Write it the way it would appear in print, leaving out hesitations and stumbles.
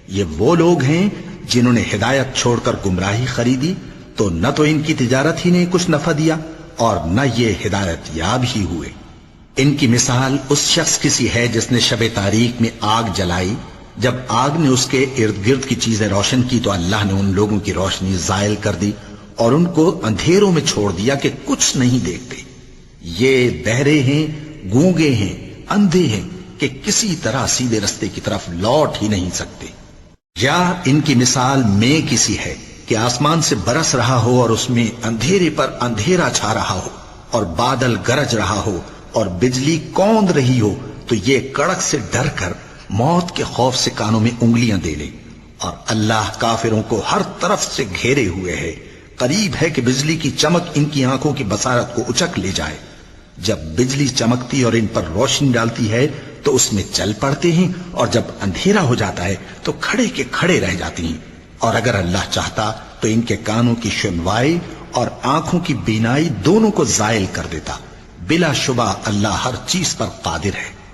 یہ وہ لوگ ہیں جنہوں نے ہدایت چھوڑ کر گمراہی خریدی، تو نہ تو ان کی تجارت ہی نے کچھ نفع دیا اور نہ یہ ہدایت یاب ہی ہوئے۔ ان کی مثال اس شخص کی سی ہے جس نے شب تاریک میں آگ جلائی، جب آگ نے اس کے ارد گرد کی چیزیں روشن کی تو اللہ نے ان لوگوں کی روشنی زائل کر دی اور ان کو اندھیروں میں چھوڑ دیا کہ کچھ نہیں دیکھتے۔ یہ بہرے ہیں، گونگے ہیں، اندھے ہیں کہ کسی طرح سیدھے رستے کی طرف لوٹ ہی نہیں سکتے۔ یا ان کی مثال میں کسی ہے کہ آسمان سے برس رہا ہو اور اس میں اندھیرے پر اندھیرا چھا رہا ہو اور بادل گرج رہا ہو اور بجلی کوند رہی ہو، تو یہ کڑک سے ڈر کر موت کے خوف سے کانوں میں انگلیاں دے لے۔ اور اللہ کافروں کو ہر طرف سے گھیرے ہوئے ہے، قریب ہے کہ بجلی کی چمک ان کی آنکھوں کی بصارت کو اچک لے جائے۔ جب بجلی چمکتی اور ان پر روشنی ڈالتی ہے تو اس میں چل پڑتے ہیں، اور جب اندھیرا ہو جاتا ہے تو کھڑے کے کھڑے رہ جاتے ہیں۔ اور اگر اللہ چاہتا تو ان کے کانوں کی سنوائی اور آنکھوں کی بینائی دونوں کو زائل کر دیتا۔ بلا شبہ اللہ ہر چیز پر قادر ہے۔